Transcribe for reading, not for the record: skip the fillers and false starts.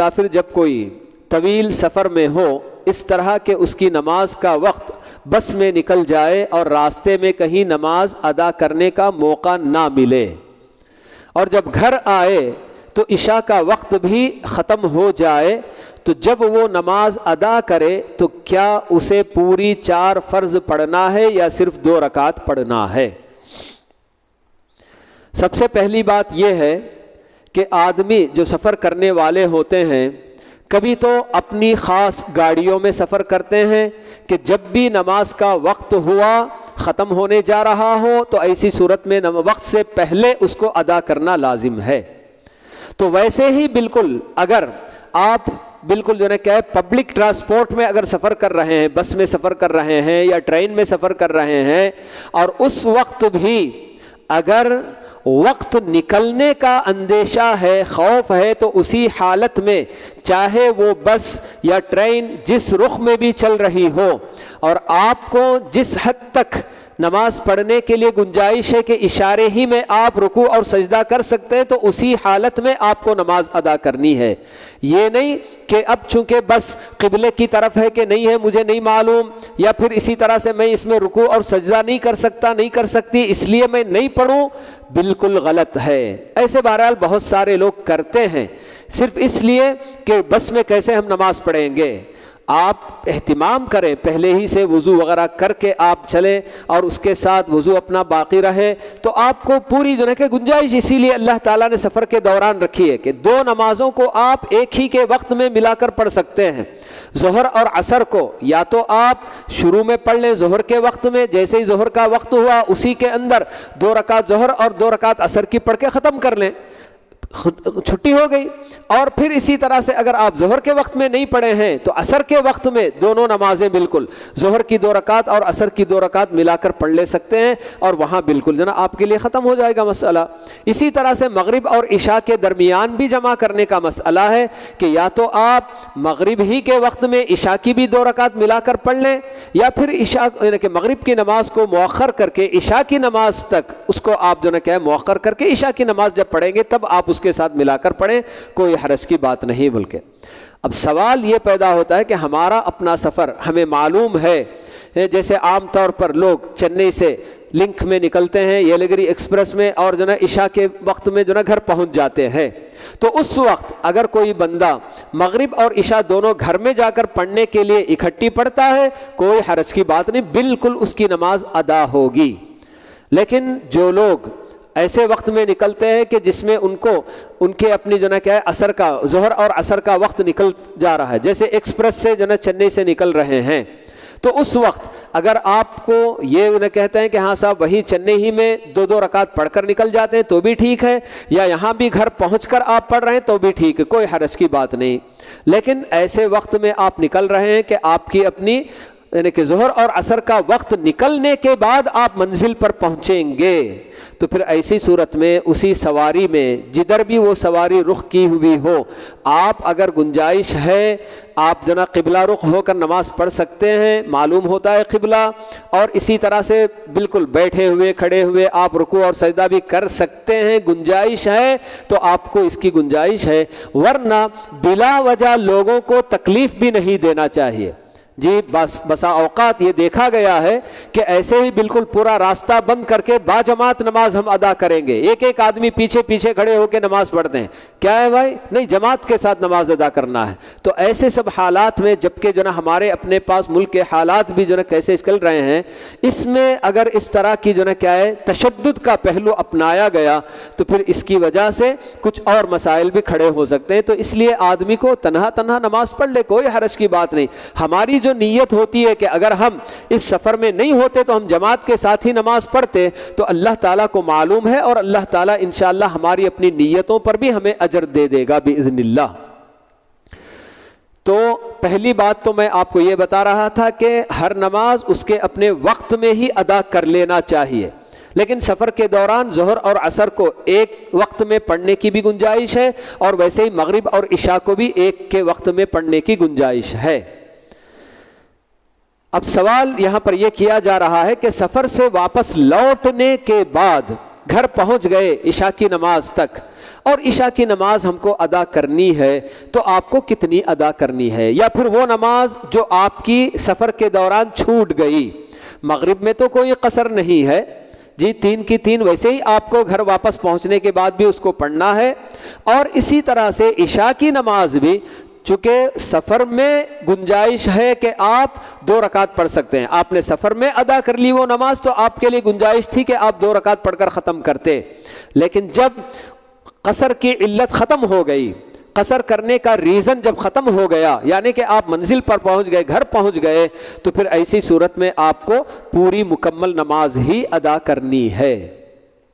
مسافر جب کوئی طویل سفر میں ہو اس طرح کہ اس کی نماز کا وقت بس میں نکل جائے اور راستے میں کہیں نماز ادا کرنے کا موقع نہ ملے، اور جب گھر آئے تو عشاء کا وقت بھی ختم ہو جائے، تو جب وہ نماز ادا کرے تو کیا اسے پوری 4 فرض پڑھنا ہے یا صرف 2 رکعت پڑھنا ہے؟ سب سے پہلی بات یہ ہے کہ آدمی جو سفر کرنے والے ہوتے ہیں کبھی تو اپنی خاص گاڑیوں میں سفر کرتے ہیں کہ جب بھی نماز کا وقت ہوا ختم ہونے جا رہا ہو تو ایسی صورت میں وقت سے پہلے اس کو ادا کرنا لازم ہے۔ تو ویسے ہی بالکل اگر آپ بالکل جو ہے کہ پبلک ٹرانسپورٹ میں اگر سفر کر رہے ہیں، بس میں سفر کر رہے ہیں یا ٹرین میں سفر کر رہے ہیں، اور اس وقت بھی اگر وقت نکلنے کا اندیشہ ہے، خوف ہے، تو اسی حالت میں چاہے وہ بس یا ٹرین جس رخ میں بھی چل رہی ہو اور آپ کو جس حد تک نماز پڑھنے کے لیے گنجائش ہے کہ اشارے ہی میں آپ رکوع اور سجدہ کر سکتے ہیں، تو اسی حالت میں آپ کو نماز ادا کرنی ہے۔ یہ نہیں کہ اب چونکہ بس قبلے کی طرف ہے کہ نہیں ہے مجھے نہیں معلوم، یا پھر اسی طرح سے میں اس میں رکوع اور سجدہ نہیں کر سکتا نہیں کر سکتی اس لیے میں نہیں پڑھوں، بالکل غلط ہے۔ ایسے بہرحال بہت سارے لوگ کرتے ہیں صرف اس لیے کہ بس میں کیسے ہم نماز پڑھیں گے۔ آپ اہتمام کریں، پہلے ہی سے وضو وغیرہ کر کے آپ چلیں اور اس کے ساتھ وضو اپنا باقی رہے، تو آپ کو پوری جو ہے کہ گنجائش اسی لیے اللہ تعالیٰ نے سفر کے دوران رکھی ہے کہ 2 نمازوں کو آپ ایک ہی کے وقت میں ملا کر پڑھ سکتے ہیں۔ ظہر اور عصر کو یا تو آپ شروع میں پڑھ لیں ظہر کے وقت میں، جیسے ہی ظہر کا وقت ہوا اسی کے اندر 2 رکعت ظہر اور 2 رکعت عصر کی پڑھ کے ختم کر لیں، چھٹی ہو گئی۔ اور پھر اسی طرح سے اگر آپ ظہر کے وقت میں نہیں پڑھے ہیں تو عصر کے وقت میں دونوں نمازیں بالکل ظہر کی 2 رکعت اور عصر کی 2 رکعت ملا کر پڑھ لے سکتے ہیں، اور وہاں بالکل جو نا آپ کے لیے ختم ہو جائے گا مسئلہ۔ اسی طرح سے مغرب اور عشاء کے درمیان بھی جمع کرنے کا مسئلہ ہے کہ یا تو آپ مغرب ہی کے وقت میں عشاء کی بھی 2 رکعت ملا کر پڑھ لیں، یا پھر عشاء یعنی کہ مغرب کی نماز کو مؤخر کر کے عشاء کی نماز تک اس کو آپ جو ہے مؤخر کر کے عشاء کی نماز جب پڑھیں گے تب آپ اس کے ساتھ ملا کر پڑھیں، کوئی حرج کی بات نہیں۔ بلکہ اب سوال یہ پیدا ہوتا ہے کہ ہمارا اپنا سفر ہمیں معلوم ہے، جیسے عام طور پر لوگ چنئی سے لنک میں نکلتے ہیں یلگری ایکسپریس میں اور جو نا عشاء کے وقت میں جو نا گھر پہنچ جاتے ہیں، تو اس وقت اگر کوئی بندہ مغرب اور عشاء دونوں گھر میں جا کر پڑھنے کے لیے اکٹھی پڑھتا ہے کوئی حرج کی بات نہیں، بالکل اس کی نماز ادا ہوگی۔ لیکن جو لوگ ایسے وقت میں نکلتے ہیں کہ جس میں ان کے اپنی جو نا کیا ہے عصر کا ظہر اور عصر کا وقت نکل جا رہا ہے، جیسے ایکسپریس سے جو نا چنئی سے نکل رہے ہیں، تو اس وقت اگر آپ کو یہ کہتے ہیں کہ ہاں صاحب وہیں چنئی ہی میں 2 رکعت پڑھ کر نکل جاتے ہیں تو بھی ٹھیک ہے، یا یہاں بھی گھر پہنچ کر آپ پڑھ رہے ہیں تو بھی ٹھیک ہے، کوئی حرج کی بات نہیں۔ لیکن ایسے وقت میں آپ نکل رہے ہیں کہ آپ کی اپنی یعنی کہ ظہر اور عصر کا وقت نکلنے کے بعد آپ منزل پر پہنچیں گے، تو پھر ایسی صورت میں اسی سواری میں جدھر بھی وہ سواری رخ کی ہوئی ہو، آپ اگر گنجائش ہے آپ جنا قبلہ رخ ہو کر نماز پڑھ سکتے ہیں، معلوم ہوتا ہے قبلہ، اور اسی طرح سے بالکل بیٹھے ہوئے کھڑے ہوئے آپ رکوع اور سجدہ بھی کر سکتے ہیں، گنجائش ہے تو آپ کو اس کی گنجائش ہے، ورنہ بلا وجہ لوگوں کو تکلیف بھی نہیں دینا چاہیے۔ جی بسا اوقات یہ دیکھا گیا ہے کہ ایسے ہی بالکل پورا راستہ بند کر کے باجماعت نماز ہم ادا کریں گے، ایک آدمی پیچھے پیچھے کھڑے ہو کے نماز پڑھتے ہیں، کیا ہے بھائی؟ نہیں، جماعت کے ساتھ نماز ادا کرنا ہے۔ تو ایسے سب حالات میں جبکہ جو نا ہمارے اپنے پاس ملک کے حالات بھی جو نا کیسے چل رہے ہیں، اس میں اگر اس طرح کی جو نا کیا ہے تشدد کا پہلو اپنایا گیا تو پھر اس کی وجہ سے کچھ اور مسائل بھی کھڑے ہو سکتے ہیں۔ تو اس لیے آدمی کو تنہا نماز پڑھ لے، کوئی حرج کی بات نہیں۔ ہماری جو نیت ہوتی ہے کہ اگر ہم اس سفر میں نہیں ہوتے تو ہم جماعت کے ساتھ ہی نماز پڑھتے، تو اللہ تعالیٰ کو معلوم ہے اور اللہ تعالیٰ انشاءاللہ ہماری اپنی نیتوں پر بھی ہمیں اجر دے دے گا باذن اللہ۔ تو پہلی بات تو میں آپ کو یہ بتا رہا تھا کہ ہر نماز اس کے اپنے وقت میں ہی ادا کر لینا چاہیے، لیکن سفر کے دوران ظہر اور عصر کو ایک وقت میں پڑھنے کی بھی گنجائش ہے، اور ویسے ہی مغرب اور عشاء کو بھی ایک کے وقت میں پڑھنے کی گنجائش ہے۔ اب سوال یہاں پر یہ کیا جا رہا ہے کہ سفر سے واپس لوٹنے کے بعد گھر پہنچ گئے عشاء کی نماز تک اور عشاء کی نماز ہم کو ادا کرنی ہے تو آپ کو کتنی ادا کرنی ہے؟ یا پھر وہ نماز جو آپ کی سفر کے دوران چھوٹ گئی، مغرب میں تو کوئی قصر نہیں ہے جی، 3 کی 3 ویسے ہی آپ کو گھر واپس پہنچنے کے بعد بھی اس کو پڑھنا ہے، اور اسی طرح سے عشاء کی نماز بھی چونکہ سفر میں گنجائش ہے کہ آپ 2 رکعت پڑھ سکتے ہیں، آپ نے سفر میں ادا کر لی وہ نماز تو آپ کے لیے گنجائش تھی کہ آپ 2 رکعت پڑھ کر ختم کرتے، لیکن جب قصر کی علت ختم ہو گئی، قصر کرنے کا ریزن جب ختم ہو گیا، یعنی کہ آپ منزل پر پہنچ گئے، گھر پہنچ گئے، تو پھر ایسی صورت میں آپ کو پوری مکمل نماز ہی ادا کرنی ہے۔